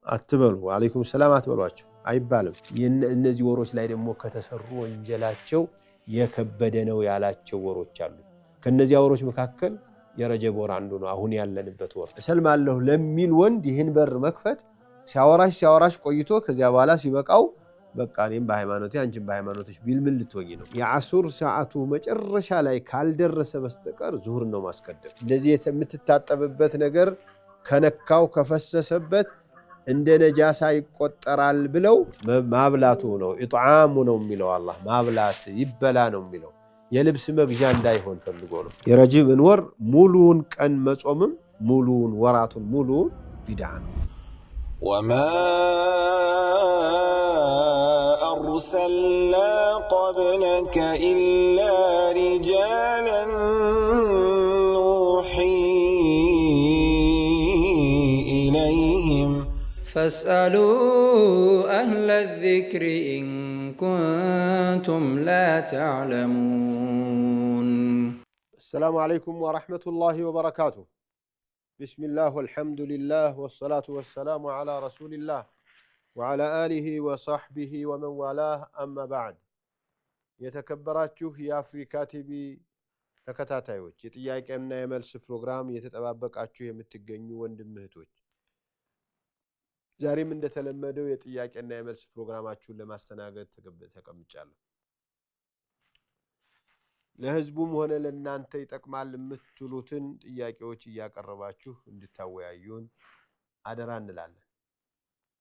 አትበሉ ወአለይኩም ሰላም አትበሏቸው አይባልም እነዚህ ወሮች ላይ ደግሞ ከተሰሩ ወንጀላቸው የከበደ ነው ያላቸው ወሮች አሉ ከነዚህ ወሮች መካከል የረጀብ ወር አንዱ ነው አሁን ያለንበት ወር እሰልማለሁ ለሚል ወንድ ይህን በር መክፈት ሲያወራሽ ቆይቶ ከዚያ በኋላ ሲበቃው በቃ እኔም በሃይማኖቴ አንቺም በሃይማኖትሽ ቢል ምን ልትወኝ ነው የዓሱር ሰዓቱ መጨረሻ ላይ ካልደረሰ በስተቀር ዙሁር ነው ማስቀደም እንደዚህ የምትታጠብበት ነገር ከነካው ከፈሰሰበት እንደ ነጃሳ ይቆጠራል ብለው ማብላቱ ነው ኢጥዓሙ ነው የሚለው አላህ ማብላት ይበላ ነው የሚለው የልብስ መግዣ እንዳይሆን ፈልጎ ነው የረጀብን ወር ሙሉውን ቀን መጾምም ሙሉውን ወራቱን ሙሉውን ቢድዓ ነው وما أرسلنا قبلك إلا رجالا نوحي إليهم فاسألوا أهل الذكر إن كنتم لا تعلمون السلام عليكم ورحمة الله وبركاته بسم الله والحمد لله والصلاة والسلام على رسول الله وعلى آله وصحبه ومن والاه أما بعد يتكبراتشو يا أفريكا تبي تكتاتايوش يتياك أمنا يملس بروغرام يتتبابك أتشو يمتقنيو وندمهتوش ዛሬ ምን እንደተለመደው የጥያቄና የመልስ ፕሮግራማችሁን ለማስተናገድ ተቀምጫለሁ ለህዝቡም ሆነ ለእናንተ ይጠቅማል የምትሉትን ጥያቄዎች እያቀረባችሁ እንድታወያዩን አደራ እንላለን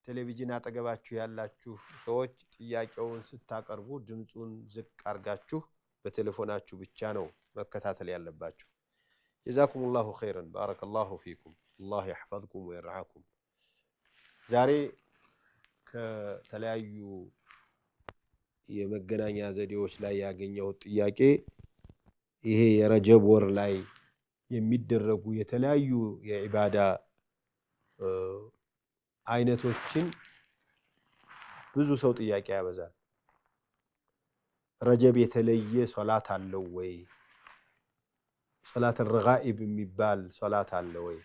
ቴሌቪዥን አጠገባችሁ ያላችሁ ሰዎች ጥያቄውን ስታቀርቡ ድምጹን ዝቅ አርጋችሁ በቴሌፎናችሁ ብቻ ነው መከታተል ያለባችሁ ጀዛኩሙላሁ ኸይረን ባረከላሁ ፊኩም አላህ ይحفظكم ويرعاكم ዛሬ ከተለያዩ የመገናኛ ዘዴዎች ላይ ያገኘው ጥያቄ ይሄ የረጀብ ወር ላይ የሚደረጉ የተለያዩ የዒባዳ አይነቶችን ብዙ ሰው ጥያቄ ያበዛል ረጀብ የተለየ ሶላት አለው ወይ ሶላት الرغائب የሚባል ሶላት አለ ወይ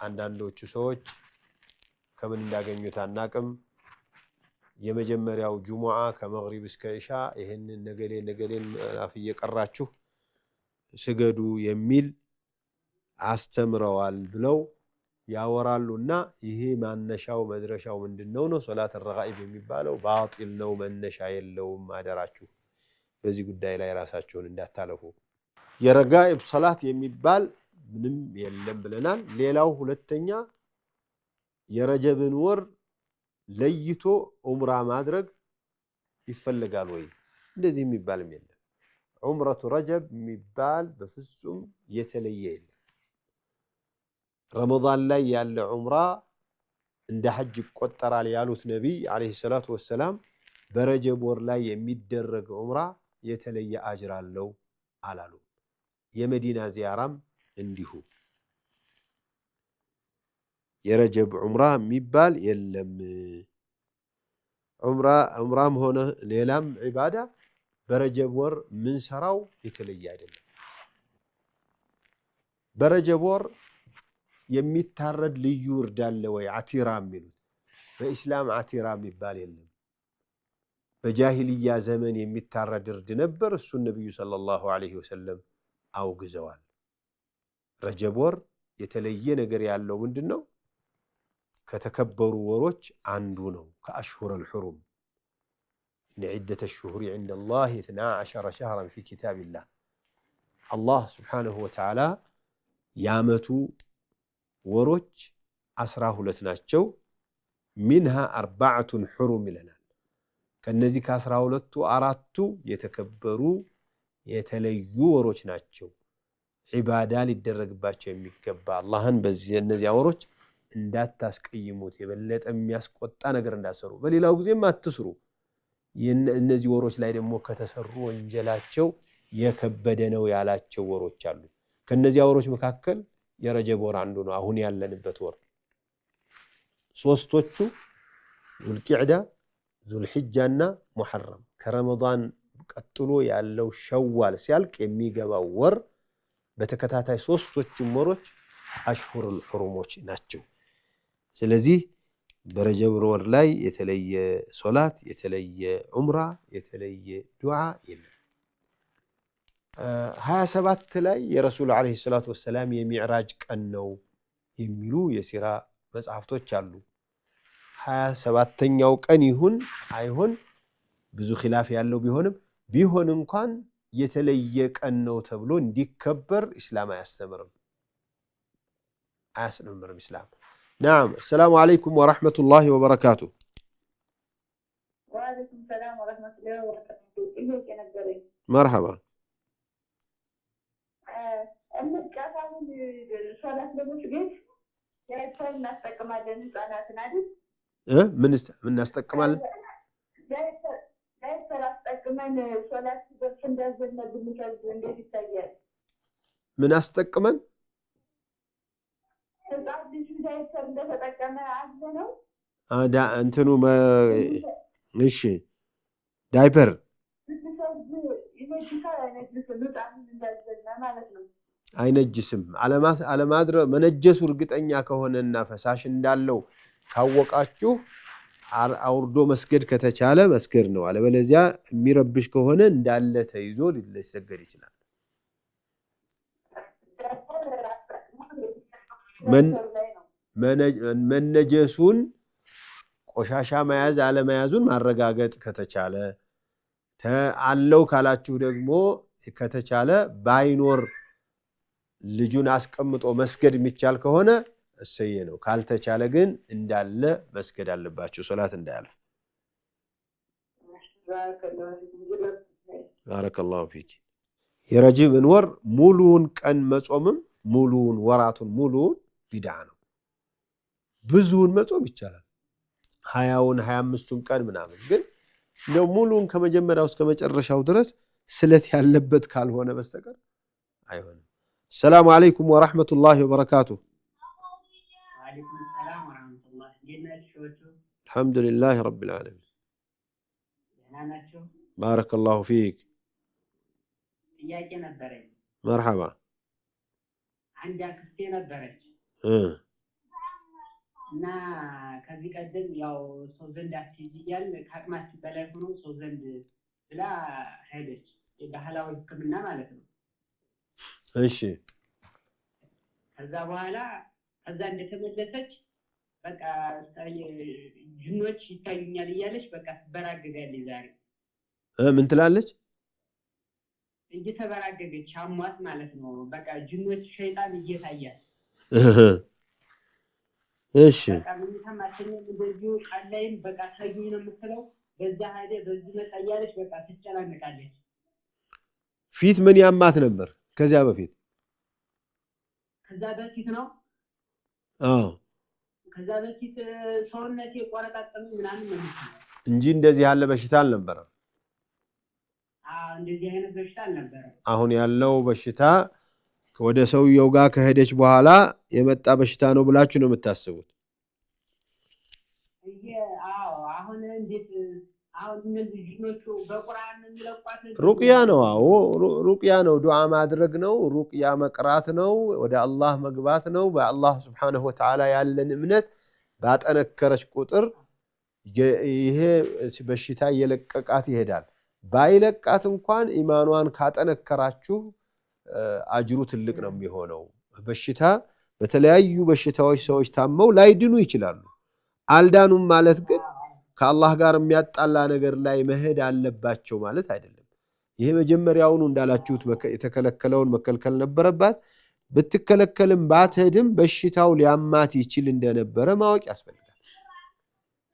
አንዳንዶቹ ሰዎች ከምን እንዳገኙት አናቅም የመጀመሪያው ጁሙዓ ከመግሪብ እስከ ኢሻ ይሄንን ነገሌን አፍ እየቀራችሁ ስገዱ የሚል አስተምረዋል ብለው ያወራሉና ይሄ ማነሻው መድረሻው ምንድነው ነው ሶላት الرغائب የሚባለው ባጢል ነው መነሻ የለውም አደራችሁ በዚህ ጉዳይ ላይ ራሳችሁን እንዳታለፉ የረጋኢብ ሶላት የሚባል ምንም የለም ብለናል ሌላው ሁለተኛ የረጀብን ወር ለይቶ ዑምራ ማድረግ ይፈልጋል ወይ እንደዚህ የሚባልም የለም ዑምረቱ ረጀብ የሚባል በፍጹም የተለየ የለም ረመዳን ላይ ያለ ዑምራ እንደ ሐጅ ይቆጠራል ያሉት ነብይ አለይሂ ሰላቱ ወሰለም በረጀብ ወር ላይ የሚደረግ ዑምራ የተለየ አጅር አለው አላሉ የመዲና ዚያራም እንዲሁ የረጀብ ዑምራ የሚባል የለም ዑምራም ሆነ ሌላም ዒባዳ በረጀብ ወር ምን ሰራው የተለየ አይደለም በረጀብ ወር የሚታረድ ልዩ እርዳለ ወይ አቲራ የሚሉት በእስላም አቲራ የሚባል የለም በጃሂልያ ዘመን የሚታረድ እርድ ነበር እሱ ነብዩ ሰለላሁ ዐለይሂ ወሰለም አውግዘዋል ረጀብ ወር የተለየ ነገር ያለው ምንድነው ከተከበሩ ወሮች አንዱ ነው ከአሽሁር الحرم ان عده الشهور عند الله 12 شهرا في كتاب الله الله سبحانه وتعالى ያመቱ ወሮች 12 ናቸው منها 4 حرم ይለናል ከነዚህ ከ12ቱ አራቱ የተከበሩ የተለዩ ወሮች ናቸው ዒባዳ ሊደረግባቸው የሚገባ አላህን በዚህ እነዚህ ወሮች እንዳታስቀይሙት የበለጠ የሚያስቆጣ ነገር እንዳሰሩ በሌላው ጊዜም አትስሩ እነዚህ ወሮች ላይ ደግሞ ከተሰሩ ወንጀላቸው የከበደ ነው ያላቸው ወሮች አሉ ከነዚህ ወሮች መካከል የረጀብ ወር አንዱ ነው አሁን ያለንበት ወር ሶስቶቹ ዙልቂዕዳ ዙልሂጃና ሙሐረም ከረመዳን ቀጥሎ ያለው ሸዋል ሲያልቅ የሚገባው ወር በተከታታይ ሶስቶቹ ወሮች አሽሁሩል ሁሩሞች ናቸው ስለዚህ برجب ور لاي يتلي صلاة يتلي عمرة يتلي دعاء يلا 27 ላይ የረሱል አለይሂ ሰላቱ ወሰለም የሚዕራጅ ቀን ነው የሚሉ የሲራ መጽሐፍቶች አሉ 27ኛው ቀን ይሁን አይሁን ብዙ ኺላፍ ያለው ቢሆን እንኳን የተለየ ቀን ነው ተብሎ እንዲከበር እስላም አያስተምርም እስላም نعم السلام عليكم ورحمة الله وبركاته وعليكم السلام ورحمة الله وبركاته إليك يا نبري مرحبا كافون صلاة لمسجد جايبتر نستقمال نسانات نادي من نستقمال جايبتر استقمال صلاة بسنداز بالمسجد عندي التاجر من استقمال جايبتر نستقمال عزنا دا انتنو ما ايش دايبر አይነጅስም አለማድረ መነጀሱ እርግጠኛ ከሆነና ፈሳሽ እንዳለው ካወቃችሁ አውርዶ መስገድ ከተቻለ መስገድ ነው አለበለዚያ የሚረብሽ ከሆነ እንዳለ ተይዞ ሊሰገድ ይችላል መነጀሱን ቆሻሻ መያዝ አለመያዙን ማረጋገጥ ከተቻለ አለው ካላችሁ ደግሞ ከተቻለ ባይኖር ልጁን አስቀምጦ መስገድ የሚቻል ከሆነ እሰየ ነው ካልተቻለ ግን እንዳለ መስገድ አለባችሁ ሶላት እንዳያልፍ ባረከላሁ ፊክ የረጅብን ወር ሙሉውን ቀን መጾምም ሙሉውን ወራቱን ሙሉውን ቢድዓ ነው ብዙውን መጾም ይቻላል 20ውን 25ቱን ቀን ምናምን ግን ነው ሙሉውን ከመጀመሪያው እስከ መጨረሻው ድረስ ስለት ያለበት ካልሆነ በስተቀር አይሆንም السلام عليكم ورحمة الله وبركاته وعليكم السلام ورحمة الله الحمد لله رب العالمين بارك الله فيك مرحبا عندك ستين الدرج እና ከዚህ ቀደም ያው ሰው ዘንድ አትይያል ከአቅማችን በላይ ሆኖ ሰው ዘንድ ብላ ሄደች ባህላዊ ህክምና ማለት ነው እሺ ከዛ በኋላ ከዛ እንደተመለሰች በቃ ጅኖች ይታዩኛል እያለች በቃ ትበራገጋለች ዛሬ ምን ትላለች እየተበራገገች አሟት ማለት ነው በቃ ጅኖች ሸይጣን እየታያል እሺ በቃ ምን ተማከኝ እንደዚህ ቃላይም በቃ ታዩኝ ነው የምትለው በዛ ሀደ በዚህ መጣ እያለች በቃ ትጨናነቃለች ፊት ምን ያማት ነበር ከዚያ በፊት ነው ከዛ በፊት ሰውነቴ ቆረጣጠም ምናምን ነው እንጂ እንደዚህ ያለ በሽታ አልነበረም እንደዚህ አይነት በሽታ አልነበረም አሁን ያለው በሽታ ወደ ሰውየው ጋር ከሄደች በኋላ የመጣ በሽታ ነው ብላችሁ ነው የምታስቡት አሁን እንዴት አሁን እነዚህ ጅኖቹ በቁርአን የሚለቋት ሩቅያ ነው ሩቅያ ነው ዱዓ ማድረግ ነው ሩቅያ መቅራት ነው ወደ አላህ መግባት ነው በአላህ Subhanahu Wa Ta'ala ያለን እምነት ባጠነከረች ቁጥር ይሄ በሽታ እየለቀቃት ይሄዳል ባይለቃት እንኳን ኢማኗን ካጠነከራችሁ አጅሩ ትልቅ ነው የሚሆነው በሽታ በተለያዩ በሽታዎች ሰዎች ታመው ላይድኑ ይችላሉ አልዳኑም ማለት ግን ከአላህ ጋር የሚያጣላ ነገር ላይ መሄድ አለባቸው ማለት አይደለም ይሄ መጀመሪያውኑ እንዳላችሁት የተከለከለውን መከልከል ነበረባት ብትከለከልም ባትሄድም በሽታው ሊያማት ይችል እንደነበረ ማወቅ ያስፈልጋል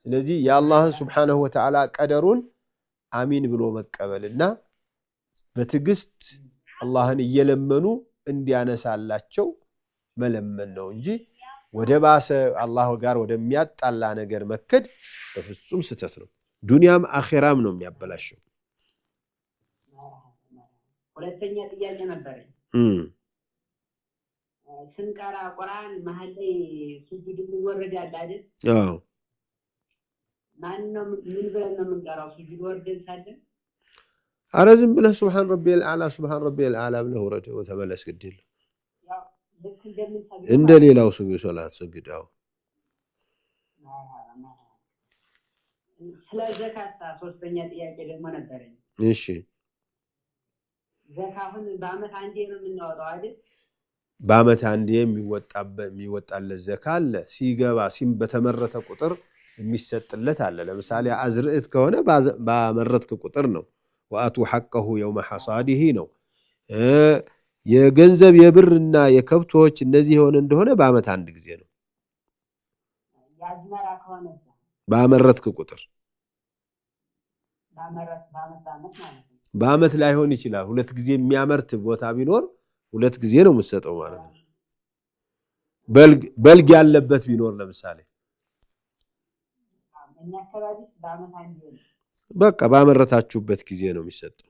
ስለዚህ የአላህን Subhanahu Wa Ta'ala ቀደሩን አሚን ብሎ መቀበልና በትግስት አላህን እየለመኑ እንዲያነሳላቸው መለመን ነው እንጂ ወደ ባሰ አላህ ጋር ወደሚያጣላ ነገር መከድ በፍጹም ስተት ነው ዱንያም አኺራም ነው የሚያበላሸው ሁለተኛ ጥያቄ ነበር ስንቀራ ቁርአን መሃል ላይ ሱጁድ ይወረዳል አይደል አዎ ማንንም ምን ብለን ነው የምንቀራው ሱጁድ ወርደን ሳለ አረዝም ብለህ ሱብሃን ረቢየል አዕላ ብለህ ወረደ ወተመለስ ግድል እንደ ሌላው ሱብ ሶላት ሰግዳው ስለ ዘካታ ሶስተኛ ጥያቄ ደግሞ ነበረኝ። እሺ ዘካ አሁን በአመት አንዴ ነው የምናወጣው አይደል? በአመት አንዴ የሚወጣለት ዘካ አለ። ሲገባ በተመረተ ቁጥር የሚሰጥለት አለ። ለምሳሌ አዝርዕት ከሆነ ባመረትክ ቁጥር ነው። ወአቱ ሐቀሁ የውመ ሐሳዲሂ ነው። የገንዘብ የብርና የከብቶች እነዚህ የሆነ እንደሆነ በአመት አንድ ጊዜ ነው። ያዝመራ ከሆነ ባመረትክ ቁጥር በአመት ላይሆን ይችላል። ሁለት ጊዜ የሚያመርት ቦታ ቢኖር ሁለት ጊዜ ነው የምትሰጠው ማለት ነው። በልግ ያለበት ቢኖር ለምሳሌ በቃ ባመረታችሁበት ጊዜ ነው የሚሰጠው።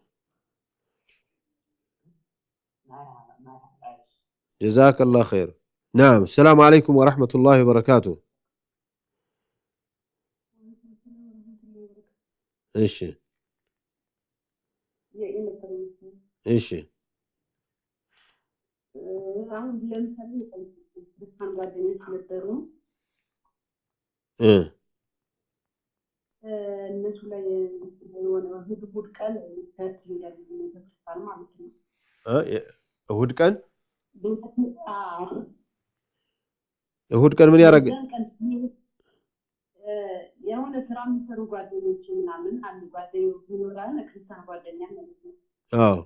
جزاك الله خير. نعم السلام عليكم ورحمة الله وبركاته. ايش ايش እነሱ ላይ የሆነ እሑድ ቀን ሰርት ይላል ቤተክርስቲያን ማለት ነው። እሑድ ቀን ምን ያደርግ የሆነ ስራ የሚሰሩ ጓደኞች ምናምን አንድ ጓደኞች ይኖራል ክርስቲያን ጓደኛ ማለት ነው። አዎ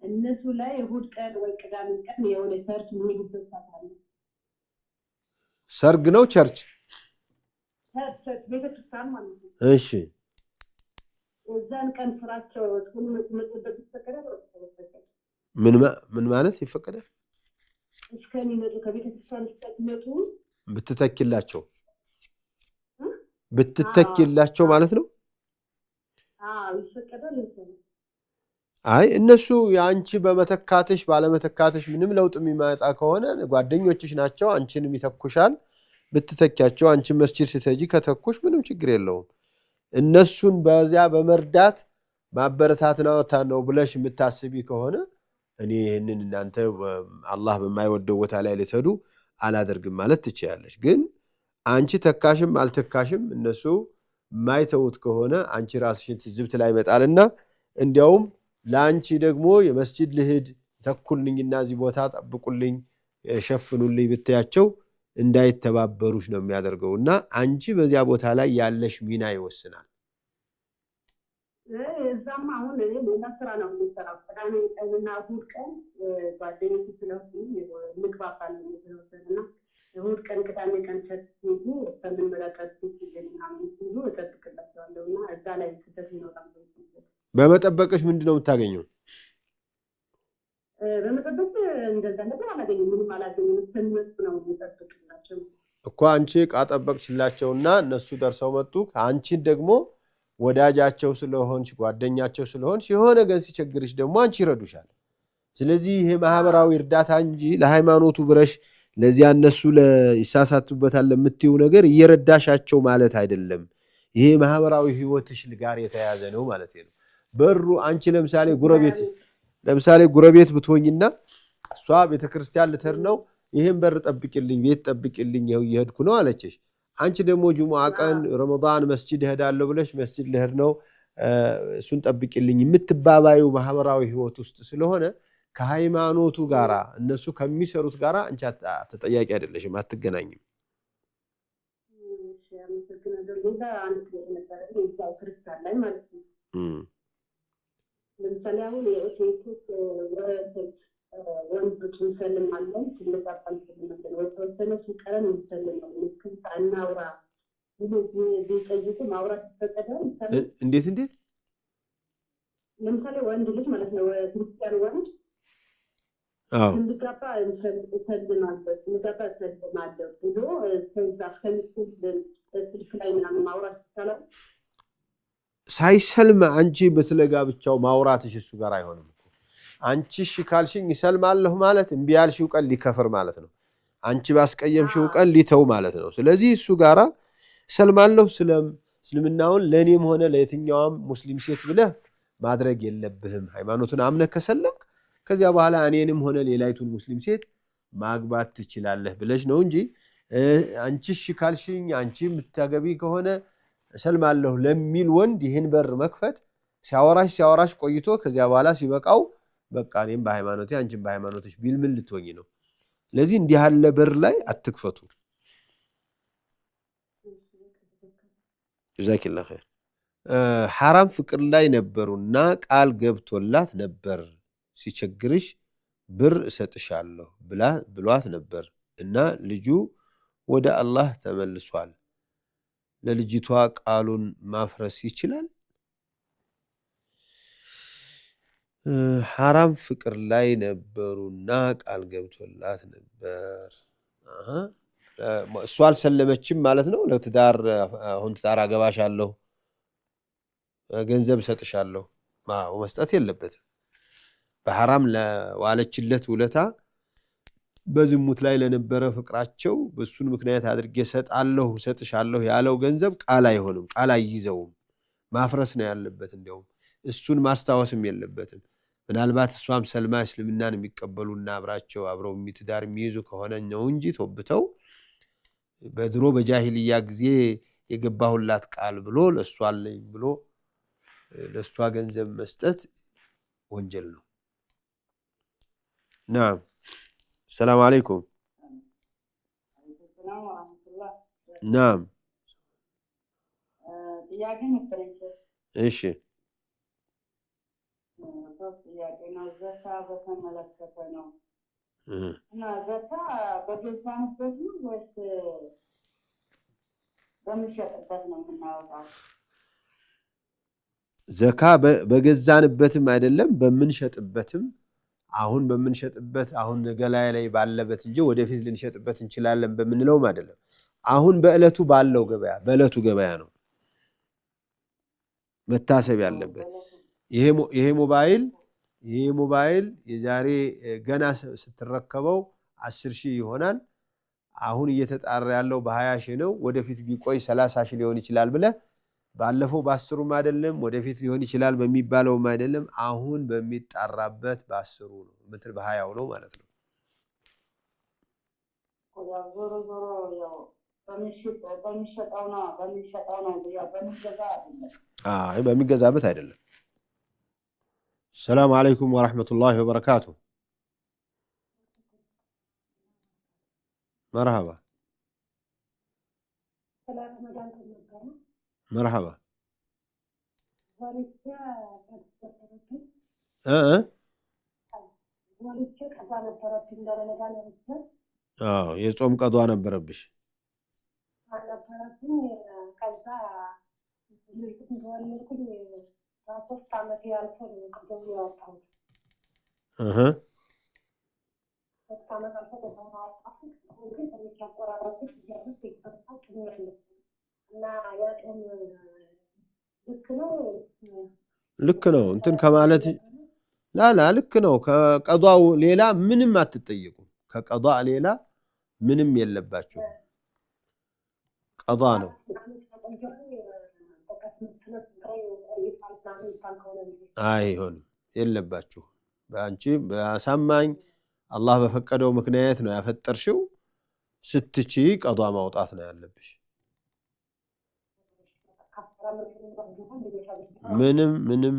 እነሱ ላይ እሑድ ቀን ወይ ቅዳሜ ቀን የሆነ ሰርች የሚሄዱበት ሰዓት አለ። ሰርግ ነው ቸርች ቤተክርስቲያን ማለት ነው። እሺ እዛን ቀን ስራቸው ሁሉ መጥበት ይፈቀዳል። ምን ማለት ይፈቀዳል? እስከሚመጡ ከቤተክርስቲያን እስከሚመጡ ብትተኪላቸው ማለት ነው። ይፈቀዳል። አይ እነሱ የአንቺ በመተካትሽ ባለመተካትሽ ምንም ለውጥ የሚመጣ ከሆነ ጓደኞችሽ ናቸው፣ አንቺንም ይተኩሻል። ብትተኪያቸው አንቺ መስጂድ ስትሄጂ ከተኩሽ ምንም ችግር የለውም። እነሱን በዚያ በመርዳት ማበረታትና ነው ብለሽ የምታስቢ ከሆነ እኔ ይሄንን እናንተ አላህ በማይወደው ቦታ ላይ ልትሄዱ አላደርግም ማለት ትችያለሽ። ግን አንቺ ተካሽም አልተካሽም እነሱ ማይተውት ከሆነ አንቺ ራስሽን ትዝብት ላይ መጣልና እንዲያውም ለአንቺ ደግሞ የመስጂድ ልሂድ ተኩልኝና እዚህ ቦታ ጠብቁልኝ ሸፍኑልኝ ብትያቸው እንዳይተባበሩሽ ነው የሚያደርገውና አንቺ በዚያ ቦታ ላይ ያለሽ ሚና ይወስናል። እዛማ አሁን እኔ ሌላ ስራ ነው የምሰራው። ቅዳሜ ቀንና እሑድ ቀን ጓደኞች ስለሆኑ ምግባባለን ስለሆነና እሑድ ቀን ቅዳሜ ቀን ቸርች ሲሄዱ በምንመለከት ምናምን ሲሉ እጠብቅላቸዋለሁና እዛ ላይ ስህተት ይኖራል። በመጠበቅሽ ምንድን ነው የምታገኘው? በመጠበቅ እንደዛ ነገር አላገኝም፣ ምንም አላገኝም። ስንመጡ ነው የምጠብቅላቸው እኮ አንቺ ዕቃ ጠበቅሽላቸውና እነሱ ደርሰው መጡ። አንቺን ደግሞ ወዳጃቸው ስለሆንሽ ጓደኛቸው ስለሆንሽ የሆነ ገን ሲቸግርሽ ደግሞ አንቺ ይረዱሻል። ስለዚህ ይሄ ማህበራዊ እርዳታ እንጂ ለሃይማኖቱ ብረሽ ለዚያ እነሱ ይሳሳቱበታል ለምትዩ ነገር እየረዳሻቸው ማለት አይደለም። ይሄ ማህበራዊ ህይወትሽ ጋር የተያያዘ ነው ማለት ነው። በሩ አንቺ ለምሳሌ ጉረቤት ብትሆኝና እሷ ቤተክርስቲያን ልትሄድ ነው፣ ይሄን በር ጠብቂልኝ፣ ቤት ጠብቂልኝ፣ ይሄው እየሄድኩ ነው አለችሽ። አንቺ ደግሞ ጁሙዓ ቀን ረመዳን መስጂድ እሄዳለሁ ብለሽ መስጂድ ልሄድ ነው እሱን ጠብቂልኝ የምትባባዩ ማህበራዊ ህይወት ውስጥ ስለሆነ ከሃይማኖቱ ጋራ እነሱ ከሚሰሩት ጋራ አንቺ ተጠያቂ አይደለሽም፣ አትገናኝም። እሺ አመሰግናለሁ። ሌላ አንድ ነገር ነው ክርስቲያን ላይ ማለት ነው። ለምሳሌ አሁን የኦርቶዶክስ ወንዶች እንሰልማለን ስንቀበል ወተወሰነ ሲቀረን እንሰልማለን። ምስክርታ እናውራ ቢጠይቁ ማውራት ይፈቀዳል። እንዴት ለምሳሌ ወንድ ልጅ ማለት ነው ክርስቲያን ወንድ እንድጋባ እንሰልማለን ብሎ ከዛ ስልክ ላይ ምናምን ማውራት ይቻላል። ሳይሰልም አንቺ በስለጋብቻው ማውራትሽ እሱ ጋር አይሆንም። አንቺ እሺ ካልሽኝ ይሰልማለሁ ማለት እምቢ ያልሽው ቀን ሊከፍር ማለት ነው። አንቺ ባስቀየምሽው ቀን ሊተው ማለት ነው። ስለዚህ እሱ ጋራ ሰልማለሁ እስልምናውን ለኔም ሆነ ለየትኛውም ሙስሊም ሴት ብለህ ማድረግ የለብህም። ሃይማኖቱን አምነህ ከሰለምክ ከዚያ በኋላ እኔንም ሆነ ሌላይቱን ሙስሊም ሴት ማግባት ትችላለህ ብለሽ ነው እንጂ አንቺ እሺ ካልሽኝ አንቺ የምታገቢ ከሆነ እሰልማለሁ ለሚል ወንድ ይህን በር መክፈት ሲያወራሽ ቆይቶ ከዚያ በኋላ ሲበቃው በቃ እኔም በሃይማኖቴ አንቺም በሃይማኖትሽ ቢል ምን ልትሆኚ ነው? ለዚህ እንዲህ ያለ በር ላይ አትክፈቱ። ጀዛኪላህ ኸይር። ሐራም ፍቅር ላይ ነበሩና ቃል ገብቶላት ነበር ሲቸግርሽ ብር እሰጥሻለሁ ብሏት ነበር እና ልጁ ወደ አላህ ተመልሷል። ለልጅቷ ቃሉን ማፍረስ ይችላል? ሐራም ፍቅር ላይ ነበሩና ቃል ገብቶላት ነበር። እሷ አልሰለመችም ማለት ነው። ለትዳር አሁን ትዳር አገባሻለሁ ገንዘብ እሰጥሻለሁ መስጠት የለበትም። በሐራም ለዋለችለት ውለታ በዝሙት ላይ ለነበረ ፍቅራቸው በሱን ምክንያት አድርጌ እሰጥሻለሁ ያለው ገንዘብ ቃል አይሆንም፣ ቃል አይይዘውም። ማፍረስ ነው ያለበት። እንዲያውም እሱን ማስታወስም የለበትም። ምናልባት እሷም ሰልማ እስልምናን የሚቀበሉና አብረው ትዳር የሚይዙ ከሆነ ነው እንጂ ተወብተው በድሮ በጃሂልያ ጊዜ የገባሁላት ቃል ብሎ ለሷ አለኝ ብሎ ለሷ ገንዘብ መስጠት ወንጀል ነው። نعم السلام عليكم. نعم ايش ዘካ በገዛንበትም አይደለም በምንሸጥበትም አሁን በምንሸጥበት አሁን ገላይ ላይ ባለበት እንጂ ወደፊት ልንሸጥበት እንችላለን በምንለውም አይደለም። አሁን በእለቱ ባለው ገበያ በእለቱ ገበያ ነው መታሰብ ያለበት። ይሄ ሞባይል የዛሬ ገና ስትረከበው 10,000 ይሆናል። አሁን እየተጣራ ያለው በ20,000 ነው። ወደፊት ቢቆይ 30,000 ሊሆን ይችላል ብለ ባለፈው በ10ም አይደለም ወደፊት ሊሆን ይችላል በሚባለውም አይደለም። አሁን በሚጣራበት በ10 ነው ምትል በ20 ነው ማለት ነው። በሚገዛበት አይደለም። السلام عليكم ورحمة الله وبركاته. مرحبا مرحبا. የጾም ቀዷ ነበረብሽ? ልክ ነው እንትን ከማለት ላላ ልክ ነው። ከቀዷው ሌላ ምንም አትጠየቁ። ከቀዷ ሌላ ምንም የለባችሁ። ቀዷ ነው። አይሆንም የለባችሁ። በአንቺ በአሳማኝ አላህ በፈቀደው ምክንያት ነው ያፈጠርሽው። ስትቺ ቀዷ ማውጣት ነው ያለብሽ።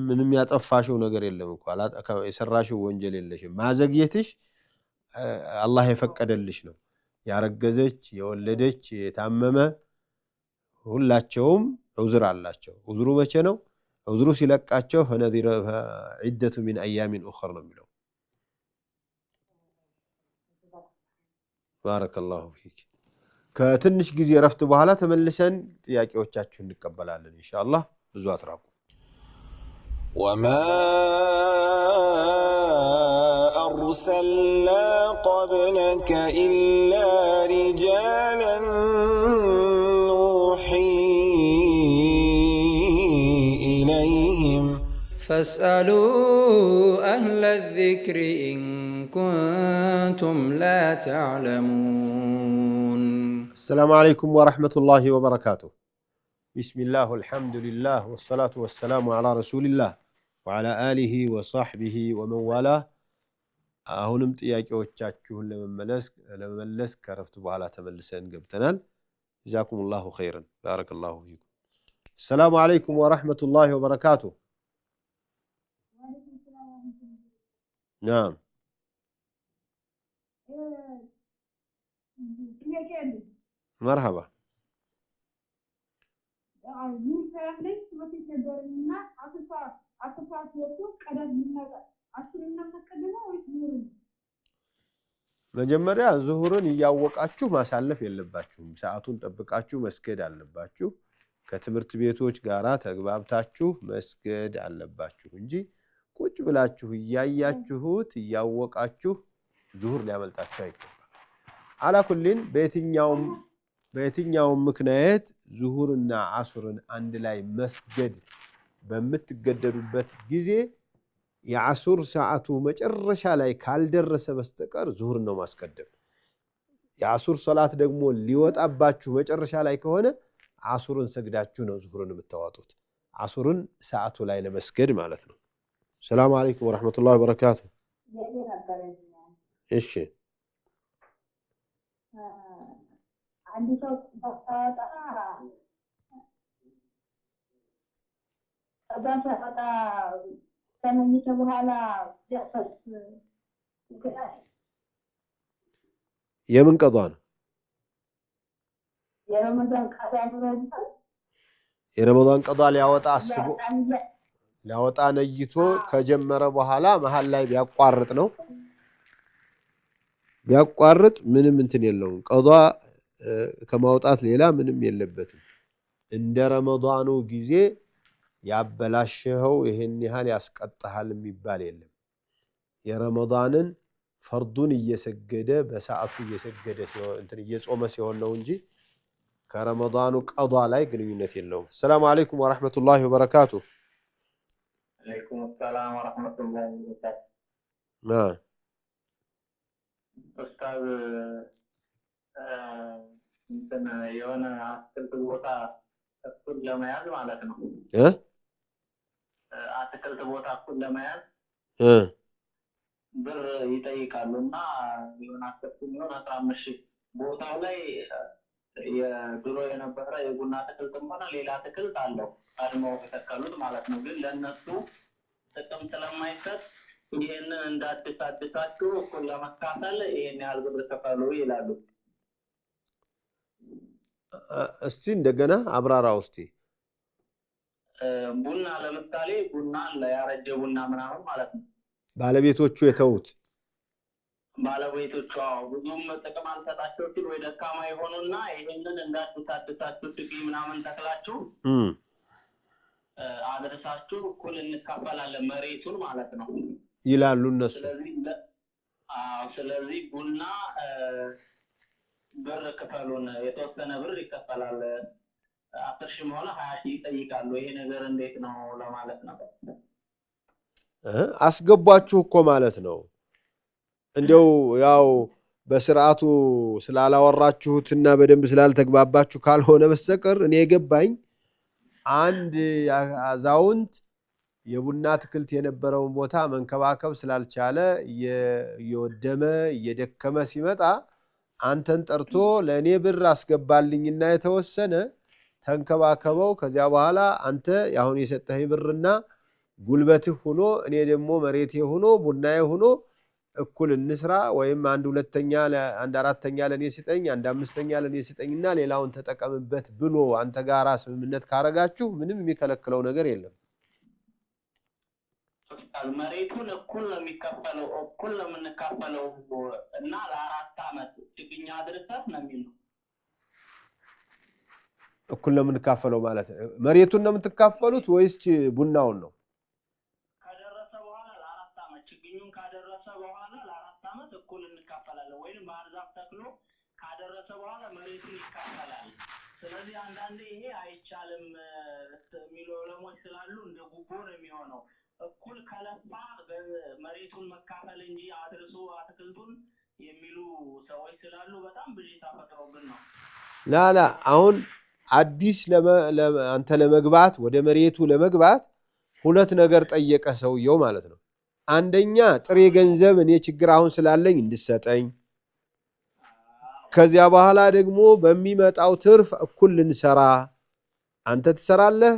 ምንም ያጠፋሽው ነገር የለም እኮ የሰራሽው ወንጀል የለሽም። ማዘግየትሽ አላህ የፈቀደልሽ ነው። ያረገዘች የወለደች የታመመ ሁላቸውም ዑዝር አላቸው። ዑዝሩ መቼ ነው? ዑዝሩ ሲለቃቸው ፈነዚረ ዒደቱ ሚን አያሚን ኡኸር ነው የሚለው። ባረከላሁ ፊክ። ከትንሽ ጊዜ ረፍት በኋላ ተመልሰን ጥያቄዎቻችሁን እንቀበላለን ኢንሻአላህ። ብዙ አትራቁ። وما أرسلنا قبلك إلا رجالا نوحي إليهم فاسألوا أهل الذكر إن كنتم لا تعلمون. السلام عليكم ورحمة الله وبركاته. بسم الله والحمد لله والصلاة والسلام على رسول الله وعلى آله وصحبه ومن والاه. አሁንም ጥያቄዎቻችሁን ለመመለስ ከረፍት በኋላ ተመልሰን ገብተናል። ጀዛኩሙላሁ ኸይረን ባረከላሁ ፊኩም። السلام عليكم ورحمة الله وبركاته. نعم. مرحبا. መጀመሪያ ዙሁርን እያወቃችሁ ማሳለፍ የለባችሁም። ሰዓቱን ጠብቃችሁ መስገድ አለባችሁ። ከትምህርት ቤቶች ጋራ ተግባብታችሁ መስገድ አለባችሁ እንጂ ቁጭ ብላችሁ እያያችሁት እያወቃችሁ ዙሁር ሊያመልጣችሁ አይገባም። አላኩልን በየትኛውም ምክንያት ዙሁርና ዓሱርን አንድ ላይ መስገድ በምትገደዱበት ጊዜ የዓሱር ሰዓቱ መጨረሻ ላይ ካልደረሰ በስተቀር ዙሁር ነው ማስቀደም። የዓሱር ሶላት ደግሞ ሊወጣባችሁ መጨረሻ ላይ ከሆነ ዓሱርን ሰግዳችሁ ነው ዙሁርን የምታዋጡት። ዓሱርን ሰዓቱ ላይ ለመስገድ ማለት ነው። ሰላም አለይኩም ወራህመቱላሂ ወበረካቱ። እሺ አንድ ሰው ተባታ ከመኝታ በኋላ የምን ቀዷ ነው? የረመዳን ቀዷ ሊያወጣ አስቦ ሊያወጣ ነይቶ ከጀመረ በኋላ መሃል ላይ ቢያቋርጥ ነው። ቢያቋርጥ ምንም እንትን የለውም። ቀዷ ከማውጣት ሌላ ምንም የለበትም። እንደ ረመዳኑ ጊዜ ያበላሸኸው ይሄን ያህል ያስቀጣሃል የሚባል የለም። የረመዳንን ፈርዱን እየሰገደ በሰዓቱ እየሰገደ ሲሆን እንትን እየጾመ ሲሆን ነው እንጂ ከረመዳኑ ቀዷ ላይ ግንኙነት የለውም። ሰላም አለይኩም ወራህመቱላሂ ወበረካቱ። አለይኩም ሰላም ወራህመቱላሂ ወበረካቱ። ኡስታዝ እንትን የሆነ አትክልት ቦታ እኩል ለመያዝ ማለት ነው አትክልት ቦታ እኩል ለመያዝ ብር ይጠይቃሉ እና የሆነ አትክልት የሚሆን 15,000 ቦታው ላይ የድሮ የነበረ የቡና አትክልትም ሆነ ሌላ አትክልት አለው ቀድመው የተከሉት ማለት ነው። ግን ለእነሱ ጥቅም ስለማይሰጥ ይህንን እንዳትሳድሳችሁ እኩል ለመካፈል ይህን ያህል ብር ተከፈሉ ይላሉ። እስቲ እንደገና አብራራ ውስጥ ቡና ለምሳሌ ቡና ለያረጀ ቡና ምናምን ማለት ነው ባለቤቶቹ የተውት ባለቤቶቹ ብዙም ጥቅም አልሰጣቸው ሲል ወይ ደካማ የሆኑና ይህንን እንዳትሳድሳችሁ ጥቂ ምናምን ተክላችሁ አድርሳችሁ እኩል እንካፈላለን መሬቱን ማለት ነው ይላሉ እነሱ። ስለዚህ ቡና ብር ክፈሉን የተወሰነ ብር ይከፈላል 10,000 ሆነ 20,000 ይጠይቃሉ። ይሄ ነገር እንዴት ነው ለማለት ነበር። አስገቧችሁ እኮ ማለት ነው። እንደው ያው በስርዓቱ ስላላወራችሁትና በደንብ ስላልተግባባችሁ ካልሆነ በስተቀር እኔ የገባኝ አንድ አዛውንት የቡና አትክልት የነበረውን ቦታ መንከባከብ ስላልቻለ እየወደመ እየደከመ ሲመጣ አንተን ጠርቶ ለእኔ ብር አስገባልኝና የተወሰነ ተንከባከበው፣ ከዚያ በኋላ አንተ ያሁን የሰጠኸኝ ብርና ጉልበትህ ሆኖ እኔ ደግሞ መሬቴ ሆኖ ቡናዬ ሆኖ እኩል እንስራ፣ ወይም አንድ ሁለተኛ አንድ አራተኛ ለኔ ስጠኝ፣ አንድ አምስተኛ ለኔ ስጠኝና ሌላውን ተጠቀምበት ብሎ አንተ ጋራ ስምምነት ካረጋችሁ ምንም የሚከለክለው ነገር የለም። መሬቱን እኩል ነው የሚከፈለው፣ እኩል ነው የምንካፈለው እና ለ4 ዓመት ችግኛ ድርሰት ነው የሚለው። እኩል ነው የምንካፈለው ማለት መሬቱን ነው የምትካፈሉት ወይስ ቡናውን ነው? ከደረሰ በኋላ ለ4 ዓመት ችግኙን ካደረሰ በኋላ ለ4 ዓመት እኩል እንካፈላለን፣ ወይም ባህር ዛፍ ተክሎ ካደረሰ በኋላ መሬቱን ይካፈላል። ስለዚህ አንዳንዴ ይሄ አይቻልም የሚሉ ዑለሞች ስላሉ እንደ ጉቦ ነው የሚሆነው። እኩል ከለፋ መሬቱን መካፈል እንጂ አድርሶ አትክልቱን የሚሉ ሰዎች ስላሉ በጣም ብዥታ ፈጥሮብን ነው። ላላ አሁን አዲስ አንተ ለመግባት ወደ መሬቱ ለመግባት ሁለት ነገር ጠየቀ ሰውየው ማለት ነው። አንደኛ ጥሬ ገንዘብ እኔ ችግር አሁን ስላለኝ እንድሰጠኝ ከዚያ በኋላ ደግሞ በሚመጣው ትርፍ እኩል ልንሰራ አንተ ትሰራለህ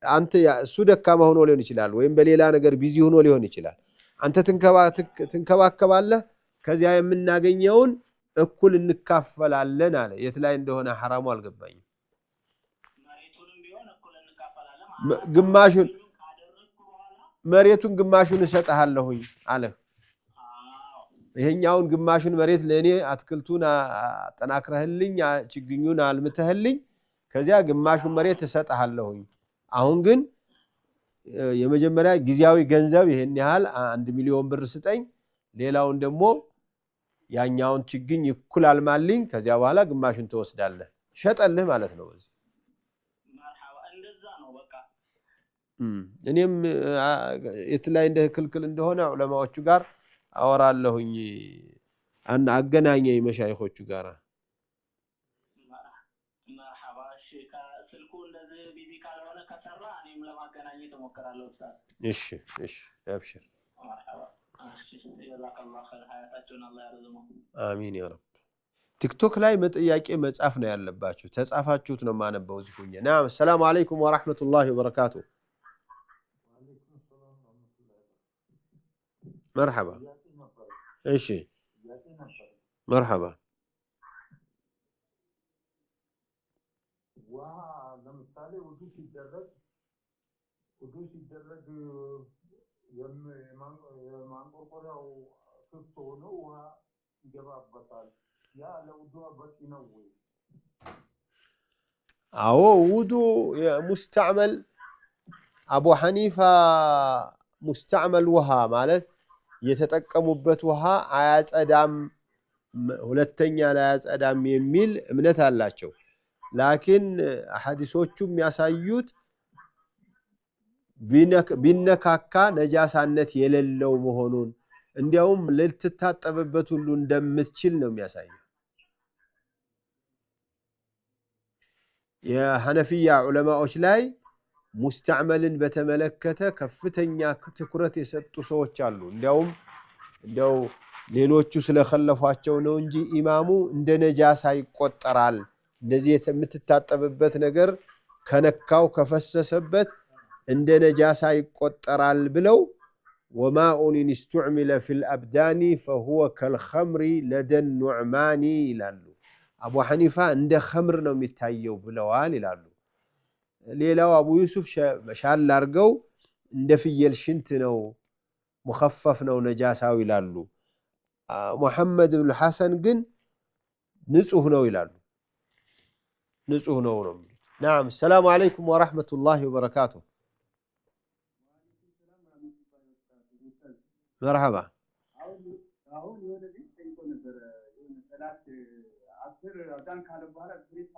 አንተ እሱ ደካማ ሆኖ ሊሆን ይችላል ወይም በሌላ ነገር ቢዚ ሆኖ ሊሆን ይችላል አንተ ትንከባከባለህ ከዚያ የምናገኘውን እኩል እንካፈላለን አለ የት ላይ እንደሆነ حرامው አልገባኝም ግማሹን መሬቱን ግማሹን እሰጥሃለሁኝ አለ ይሄኛውን ግማሹን መሬት ለኔ አትክልቱን አጠናክረህልኝ ችግኙን አልምተህልኝ ከዚያ ግማሹን መሬት እሰጥሃለሁኝ አሁን ግን የመጀመሪያ ጊዜያዊ ገንዘብ ይሄን ያህል 1 ሚሊዮን ብር ስጠኝ ሌላውን ደግሞ ያኛውን ችግኝ እኩል አልማልኝ ከዚያ በኋላ ግማሹን ተወስዳለህ ሸጠልህ ማለት ነው በዚህ እንደዛ ነው በቃ እኔም የትላይ እንደ ክልክል እንደሆነ ዑለማዎቹ ጋር አወራለሁኝ አገናኘኝ መሻይኾቹ ጋር مرحبا شيكا ስልኩ እንደዚህ ቢዚ ካልሆነ ከሰራ እኔም ለማገናኘት እሞክራለሁ እሺ አብሽር مرحبا جزاك الله خير حياتكم الله يرزقكم አሚን ያ ረብ ቲክቶክ ላይ መጥያቄ መጻፍ ነው ያለባችሁ ተጻፋችሁት ነው ማነበው እዚህ ሆኜ ናም ሰላም አለይኩም ወራህመቱላሂ ወበረካቱ مرحبا ايش مرحبا ለምሳሌ ውዱ ሲደረግ የማንቆርቆሪያው ክፍት ሆኖ ውሃ ይገባበታል ያ ለውዱ በቂ ነው ወይ አዎ ውዱ ሙስተዕመል አቡ ሐኒፋ ሙስተዕመል ውሃ ማለት የተጠቀሙበት ውሃ አያጸዳም ሁለተኛ ላይ አያጸዳም የሚል እምነት አላቸው ላኪን ሐዲሶቹ የሚያሳዩት ቢነካካ ነጃሳነት የሌለው መሆኑን እንዲያውም ልትታጠብበት ሁሉ እንደምትችል ነው የሚያሳየው የሐነፊያ ዑለማዎች ላይ ሙስተዕመልን በተመለከተ ከፍተኛ ትኩረት የሰጡ ሰዎች አሉ እንዲያው ሌሎቹ ስለخلፏቸው ነው እንጂ ኢማሙ እንደ ነጃሳ ይቆጠራል እንደዚህ የምትታጠብበት ነገር ከነካው ከፈሰሰበት እንደ ነጃሳ ይቆጠራል ብለው وماء استعمل في الأبدان فهو كالخمر لدى النعمان ይላሉ አቡ ሐኒፋ እንደ ኸምር ነው የሚታየው ብለዋል ይላሉ ሌላው አቡ ዩሱፍ ሻል አርገው እንደ ፍየል ሽንት ነው مخفف ነው ነጃሳው ይላሉ ሙሐመድ ኢብኑ ሐሰን ግን ንጹህ ነው ይላሉ ንጹህ ነው ነው نعم السلام عليكم ورحمة الله وبركاته مرحبا አሁን የሆነ ልጅ ጠይቆ ነበር የሆነ ሰላት 10 አዛን ካለ በኋላ ግሪስ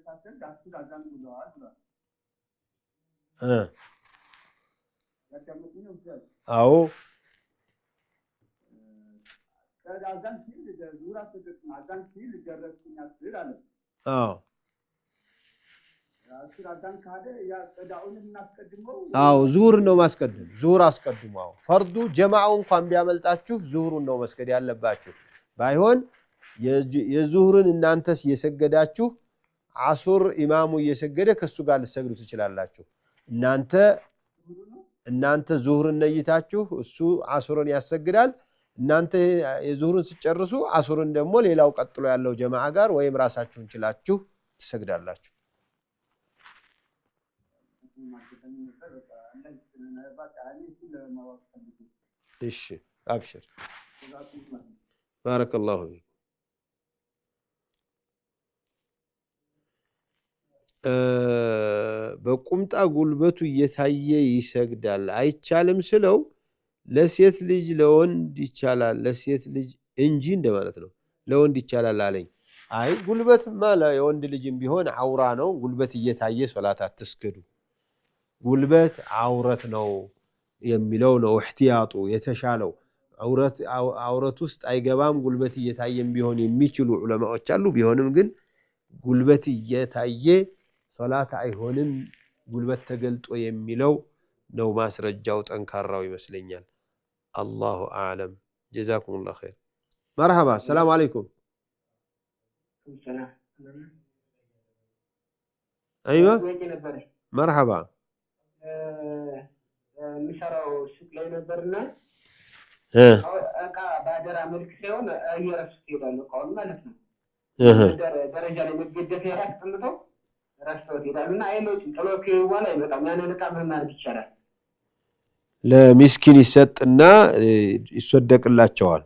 ሳሰል 10 አዛን ብለዋል አዎ አዛን ሲል ዙራ ተደቅና አዛን ሲል ደረስኛ ሲል አለ አዎ አዛን ካለ ያ ቀዳውን እናስቀድመው አዎ ዙሁር ነው ማስቀደም ዙሁር አስቀድመው ፈርዱ ጀማዓው እንኳን ቢያመልጣችሁ ዙሁሩን ነው መስገድ ያለባችሁ ባይሆን የዙሁርን እናንተስ እየሰገዳችሁ አሱር ኢማሙ እየሰገደ ከሱ ጋር ልትሰግዱ ትችላላችሁ እናንተ ዙሁርን ነይታችሁ እሱ አሱርን ያሰግዳል እናንተ የዙሁርን ሲጨርሱ አሱርን ደግሞ ሌላው ቀጥሎ ያለው ጀማዓ ጋር ወይም ራሳችሁን ችላችሁ ትሰግዳላችሁ እሺ አብሽር بارك الله فيك በቁምጣ ጉልበቱ እየታየ ይሰግዳል አይቻልም ስለው ለሴት ልጅ ለወንድ ይቻላል ለሴት ልጅ እንጂ እንደማለት ነው ለወንድ ይቻላል አለኝ አይ ጉልበት ማለት የወንድ ልጅም ቢሆን አውራ ነው ጉልበት እየታየ ሶላት አትስገዱ ጉልበት አውረት ነው የሚለው ነው احتياطu የተሻለው አውረት ውስጥ አይገባም ጉልበት እየታየም ቢሆን የሚችሉ ዑለማዎች አሉ ቢሆንም ግን ጉልበት እየታየ ሶላት አይሆንም ጉልበት ተገልጦ የሚለው ነው ማስረጃው ጠንካራው ይመስለኛል الله أعلم جزاكم الله خير مرحبا السلام عليكم أيوة مرحبا የሚሰራው ሱቅ ላይ ነበርና እቃ በአደራ መልክ ሳይሆን እየረሱት ይሄዳሉ እቃውን ማለት ነው። ደረጃ ላይ መገደፊያ አስቀምጠው ረስተውት ይሄዳሉና አይመጡም። ጥሎ ከሄዱ በኋላ አይመጣም። ያንን እቃ ምን ማድረግ ይቻላል? ለሚስኪን ይሰጥና ይሰደቅላቸዋል።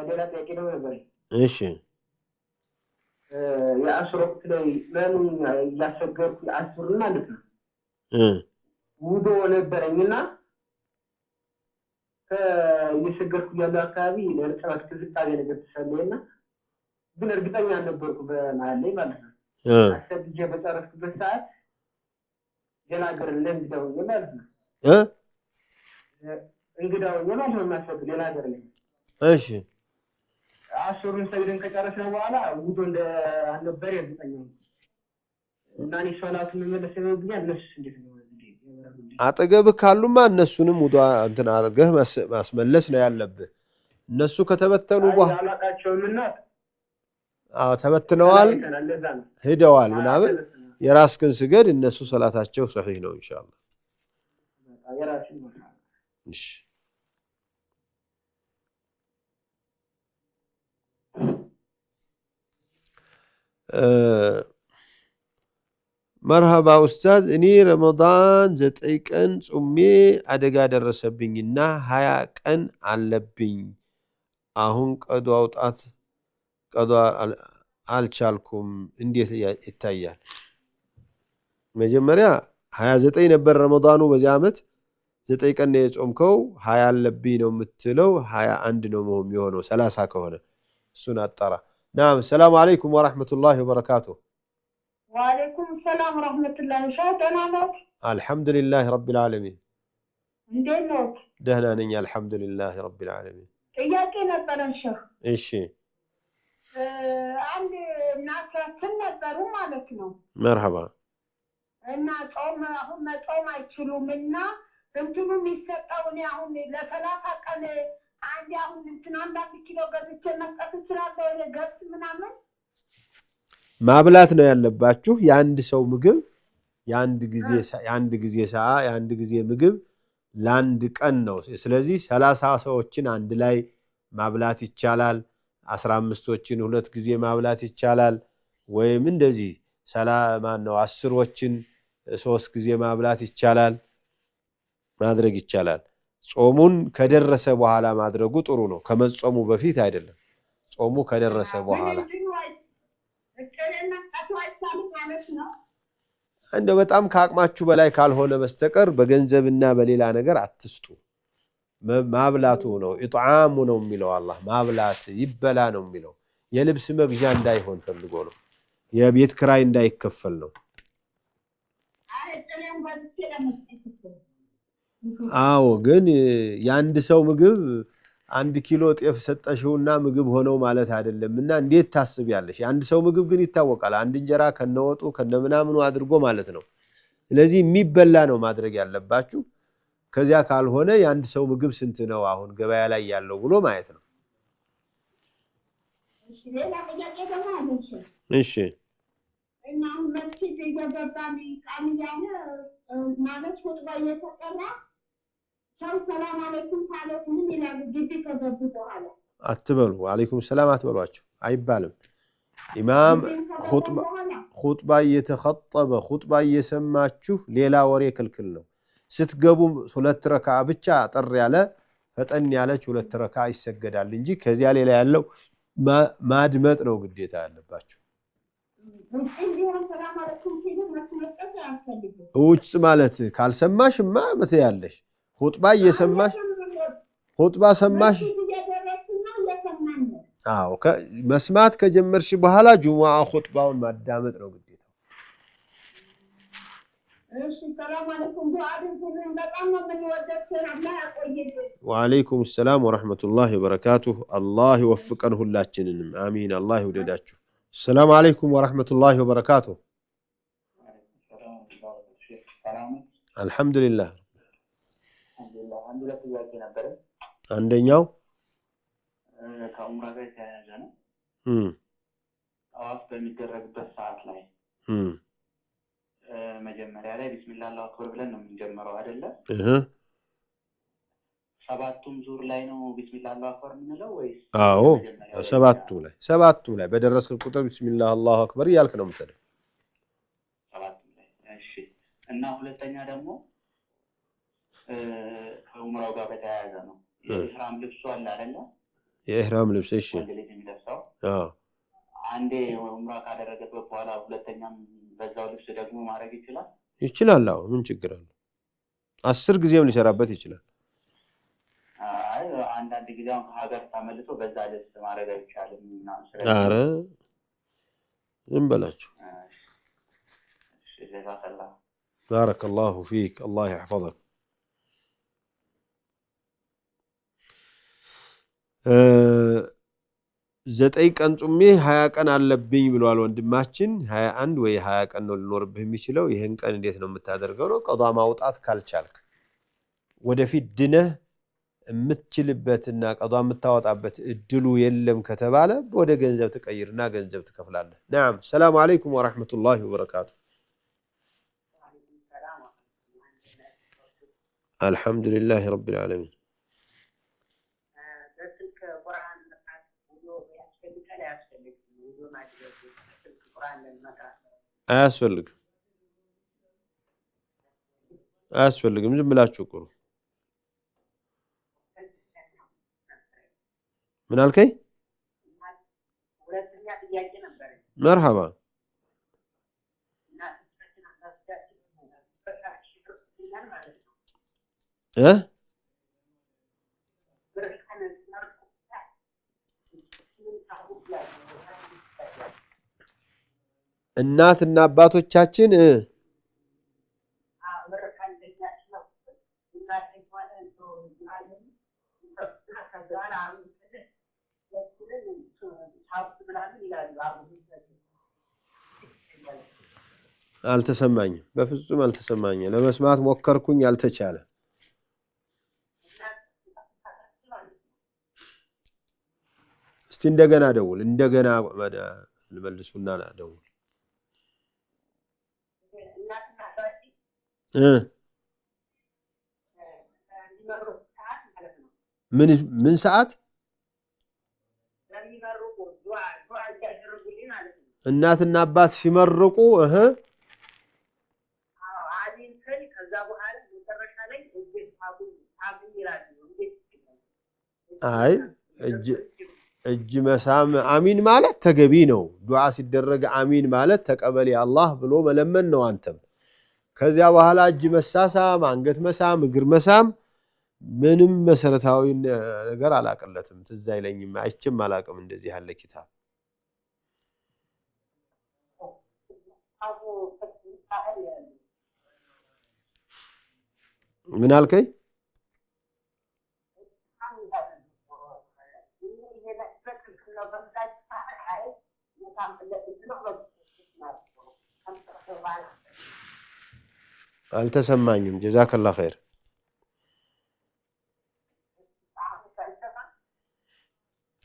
ሌላ ጥያቄ ነው ነበር። እሺ የአስር ወቅት ላይ ለምን እያሰገርኩ አስር ማለት ነው ውዶ ነበረኝና እየሰገርኩ ያለው አካባቢ ለርጥበት ቅዝቃዜ ነገር ተሰለኝና ግን እርግጠኛ ነበርኩ በመሀል ላይ ማለት ነው። አሰግጄ በጨረስኩበት ሰዓት ሌላ ሀገር ለእንግዳው ማለት ነው እንግዳው ማለት ነው ማሰብ ሌላ ሀገር ላይ እሺ አስሩን ሰግደን ከጨረስን በኋላ ውዶ እንደ አልነበረ እርግጠኛ ነኝ እና እኔ ሶላቱን መመለስ ነው ብዬ እነሱስ እንዴት ነው አጠገብህ ካሉማ እነሱንም ውዶ እንትን አድርገህ ማስመለስ ነው ያለብህ። እነሱ ከተበተኑ በኋላ አላቃቸውምና ተበትነዋል ሄደዋል ምናምን የራስህን ስገድ። እነሱ ሰላታቸው ሰሒህ ነው ኢንሻአላህ። እሺ መርሃባ ኡስታዝ እኔ ረመዳን 9 ቀን ጾሜ አደጋ ደረሰብኝና 20 ቀን አለብኝ። አሁን ቀዶ አውጣት ቀዶ አልቻልኩም። እንዴት ይታያል? መጀመሪያ 29 ነበር ረመዳኑ በዚህ ዓመት 9 ቀን ነው የጾምከው 20 አለብኝ ነው የምትለው 21 ነው የሚሆነው 30 ከሆነ እሱን አጣራ። نعم السلام عليكم ورحمة الله وبركاته. وعليكم السلام ورحمة الله وبركاته. الحمد لله رب العالمين. እንደት ደህና ነኝ الحمد لله رب العالمين. ጥያቄ ነበረን ሸህ። እሺ አንድ እናታችን ነበሩ ማለት ነው። مرحبا. እና ጾም አሁን መጾም አይችሉምና እንትኑ የሚሰጠው እኔ አሁን ለ30 ቀን አንድ አሁን አንዳንድ ኪሎ ገዝቼ መስጠት እችላለሁ? የገብስ ምናምን ማብላት ነው ያለባችሁ። የአንድ ሰው ምግብ የአንድ ጊዜ ምግብ ለአንድ ቀን ነው። ስለዚህ 30 ሰዎችን አንድ ላይ ማብላት ይቻላል። 15ቶችን ሁለት ጊዜ ማብላት ይቻላል። ወይም እንደዚህ 10ዎችን 3 ጊዜ ማብላት ይቻላል ማድረግ ይቻላል። ጾሙን ከደረሰ በኋላ ማድረጉ ጥሩ ነው። ከመጾሙ በፊት አይደለም። ጾሙ ከደረሰ በኋላ እንደው በጣም ከአቅማችሁ በላይ ካልሆነ በስተቀር በገንዘብና በሌላ ነገር አትስጡ። ማብላቱ ነው ኢጥዓሙ ነው የሚለው አላህ። ማብላት ይበላ ነው የሚለው። የልብስ መግዣ እንዳይሆን ፈልጎ ነው። የቤት ክራይ እንዳይከፈል ነው። አዎ ግን የአንድ ሰው ምግብ 1 ኪሎ ጤፍ ሰጠሽውና ምግብ ሆነው ማለት አይደለምና እንዴት ታስቢያለሽ? የአንድ ሰው ምግብ ግን ይታወቃል። አንድ እንጀራ ከነወጡ ከነምናምኑ አድርጎ ማለት ነው። ስለዚህ የሚበላ ነው ማድረግ ያለባችሁ። ከዚያ ካልሆነ የአንድ ሰው ምግብ ስንት ነው አሁን ገበያ ላይ ያለው ብሎ ማየት ነው። እሺ እና መስጊድ እየገባን ቃልያነ ማለት ኹጥባ እየተቀራ ሰው ሰላም አለይኩም ማለት ምን ይላል? ግቢ ከገቡ በኋላ አትበሉ። ወአለይኩም ሰላም አትበሏቸው አይባልም። ኢማም ኹጥባ እየተኸጠበ ኹጥባ እየሰማችሁ ሌላ ወሬ ክልክል ነው። ስትገቡ 2 ረካ ብቻ አጠር ያለ ፈጠን ያለች 2 ረካ ይሰገዳል እንጂ ከዚያ ሌላ ያለው ማድመጥ ነው ግዴታ ያለባችሁ። ውጭ ማለት ካልሰማሽማ መተያለሽ ኹጥባ እየሰማሽ ኹጥባ ሰማሽ። አዎ መስማት ከጀመርሽ በኋላ ጁሙዓ ኹጥባውን ማዳመጥ ነው ግዴታ። እሺ ሰላም አለይኩም ወአለይኩም በጣም ነው የምንወደው። አላህ ያቆየልን። ወአለይኩም ሰላም ወራህመቱላሂ ወበረካቱሁ። አላህ ይወፍቀን ሁላችንንም አሚን። አላህ ይወደዳችሁ። السلام عليكم ورحمة الله وبركاته. አልሐምዱሊላህ አልሐምዱሊላህ። አንድ ሁለት ጥያቄ ነበረ። አንደኛው ከኡምራ ጋር የተያያዘ ነው። ጠዋፍ በሚደረግበት ሰዓት ላይ መጀመሪያ ላይ ቢስሚላህ አላሁ አክበር ብለን ነው የምንጀምረው አይደለ? ሰባቱም ዙር ላይ ነው ቢስሚላህ አላሁ አክበር የምንለው ወይስ? አዎ ሰባቱ ላይ በደረስክ ቁጥር ቢስሚላህ አላሁ አክበር እያልክ ነው የምትሄደው። ሰባቱ ላይ እሺ። እና ሁለተኛ ደግሞ ከኡምራው ጋር በተያያዘ ነው። የኢህራም ልብሱ አለ አይደለ? የኢህራም ልብስ እሺ። አዎ አንዴ ኡምራ ካደረገበት በኋላ ሁለተኛም በዛው ልብስ ደግሞ ማድረግ ይችላል? ይችላል። አዎ ምን ችግር አለ? 10 ጊዜም ሊሰራበት ይችላል። አይ አንዳንድ ጊዜ ሀገር ተመልሶ በዛ ልብስ ማድረግ አይቻልም እና ኧረ ዝም በላችሁ። እሺ ጀዛከላህ ባረከላሁ ፊክ አላህ ይحفظك። ዘጠኝ ቀን ጾሜ 20 ቀን አለብኝ ብሏል ወንድማችን። 21 ወይ 20 ቀን ነው ሊኖርብህ የሚችለው። ይሄን ቀን እንዴት ነው የምታደርገው ነው? ቀዷ ማውጣት ካልቻልክ ወደፊት ድነህ የምትችልበትና ቀዷ የምታወጣበት እድሉ የለም ከተባለ ወደ ገንዘብ ትቀይርና ገንዘብ ትከፍላለህ። ነዓም። ሰላም አለይኩም ወራህመቱላሂ ወበረካቱ። አልሐምዱሊላህ ረቢል ዓለሚን። አያስፈልግም። ዝም ብላችሁ ቁሩ። ምን አልከኝ? መርሐባ እናትና አባቶቻችን አልተሰማኝም፣ በፍጹም አልተሰማኝም። ለመስማት ሞከርኩኝ አልተቻለ። እስቲ እንደገና ደውል፣ እንደገና ልመልሱና ደውል። ምን ሰዓት እናትና አባት ሲመርቁ አይ እጅ መሳም አሚን ማለት ተገቢ ነው። ዱዓ ሲደረግ አሚን ማለት ተቀበል አላህ ብሎ መለመን ነው አንተም። ከዚያ በኋላ እጅ መሳሳም፣ አንገት መሳም፣ እግር መሳም ምንም መሰረታዊ ነገር አላቀለትም። ትዝ አይለኝም፣ አይቼም አላቅም እንደዚህ ያለ ኪታብ። ምን አልከኝ? አልተሰማኝም። ጀዛከላህ ኸይር።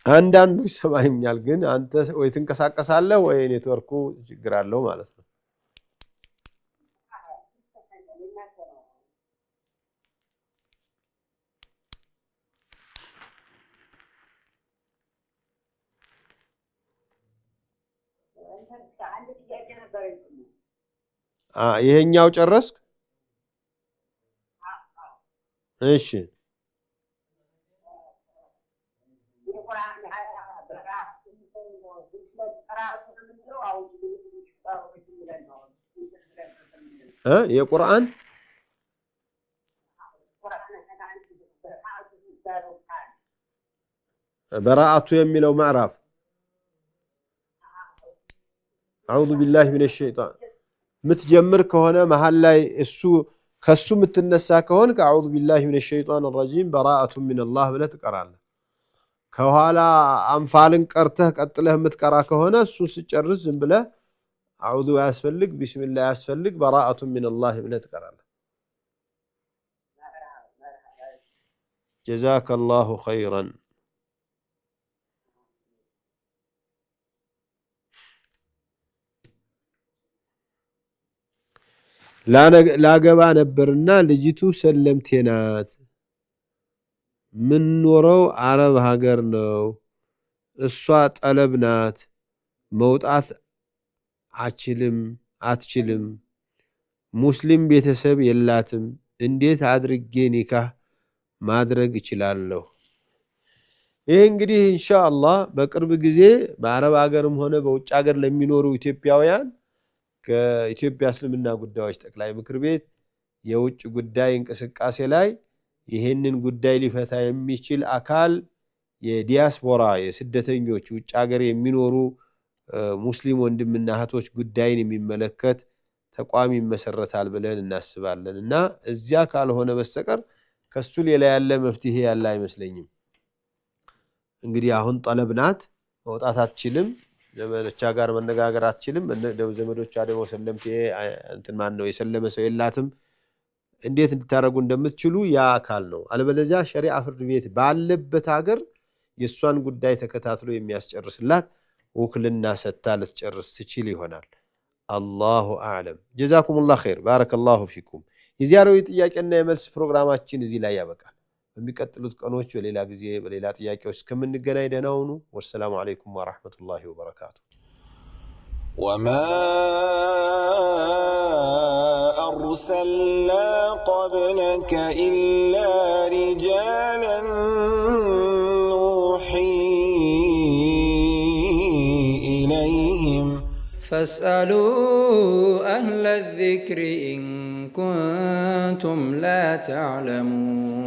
አንዳንዱ ይሰማኛል፣ ግን አንተ ወይ ትንቀሳቀሳለህ ወይ ኔትወርኩ ችግር አለው ማለት ነው። ይሄኛው ጨረስክ? እሺ የቁርአን በራአቱ የሚለው ምዕራፍ አዑዙ ቢላሂ ሚነ ሸይጣን ምትጀምር ከሆነ መሃል ላይ እሱ ከሱ ምትነሳ ከሆነ አዑዙ ቢላሂ ሚነ ሸይጣን ረጂም በራአቱ ሚነላህ ብለህ ትቀራለህ። ከኋላ አንፋልን ቀርተህ ቀጥለህ የምትቀራ ከሆነ እሱ ሲጨርስ ዝም ብለህ አዑዙ ያስፈልግ ቢስሚላህ ያስፈልግ በራአቱ ሚነላህ ብለህ ትቀራለህ። جزاك الله خيرا لا جبا نبرنا لجيتو سلمتينات من نورو عرب هاجر نو الصوت قلبنات موطات አትችልም ሙስሊም ቤተሰብ የላትም እንዴት አድርጌ ኒካህ ማድረግ እችላለሁ ይሄ እንግዲህ ኢንሻአላህ በቅርብ ጊዜ በአረብ ሀገርም ሆነ በውጭ ሀገር ለሚኖሩ ኢትዮጵያውያን ከኢትዮጵያ እስልምና ጉዳዮች ጠቅላይ ምክር ቤት የውጭ ጉዳይ እንቅስቃሴ ላይ ይሄንን ጉዳይ ሊፈታ የሚችል አካል የዲያስፖራ የስደተኞች ውጭ ሀገር የሚኖሩ ሙስሊም ወንድምና እህቶች ጉዳይን የሚመለከት ተቋም ይመሰረታል ብለን እናስባለንና እዚያ ካልሆነ በስተቀር ከሱ ሌላ ያለ መፍትሄ ያለ አይመስለኝም እንግዲህ አሁን ጠለብናት መውጣት አትችልም ዘመዶቿ ጋር መነጋገር አትችልም ዘመዶቿ ደግሞ ሰለምቴ እንትን ማን ነው የሰለመ ሰው የላትም እንዴት እንድታረጉ እንደምትችሉ ያ አካል ነው አለበለዚያ ሸሪዓ ፍርድ ቤት ባለበት ሀገር የሷን ጉዳይ ተከታትሎ የሚያስጨርስላት ወክልና ሰታ ልትጨርስ ትችል ይሆናል الله اعلم جزاكم الله خير بارك الله فيكم የዚያው ጥያቄና የመልስ ፕሮግራማችን እዚህ ላይ ያበቃል በሚቀጥሉት ቀኖች በሌላ ጊዜ በሌላ ጥያቄዎች እስከምንገናኝ ደህና ሁኑ ወሰላሙ አለይኩም ወራህመቱላሂ ወበረካቱ وما أرسلنا قبلك إلا رجالا نوحي إليهم فاسألوا أهل الذكر إن كنتم لا تعلمون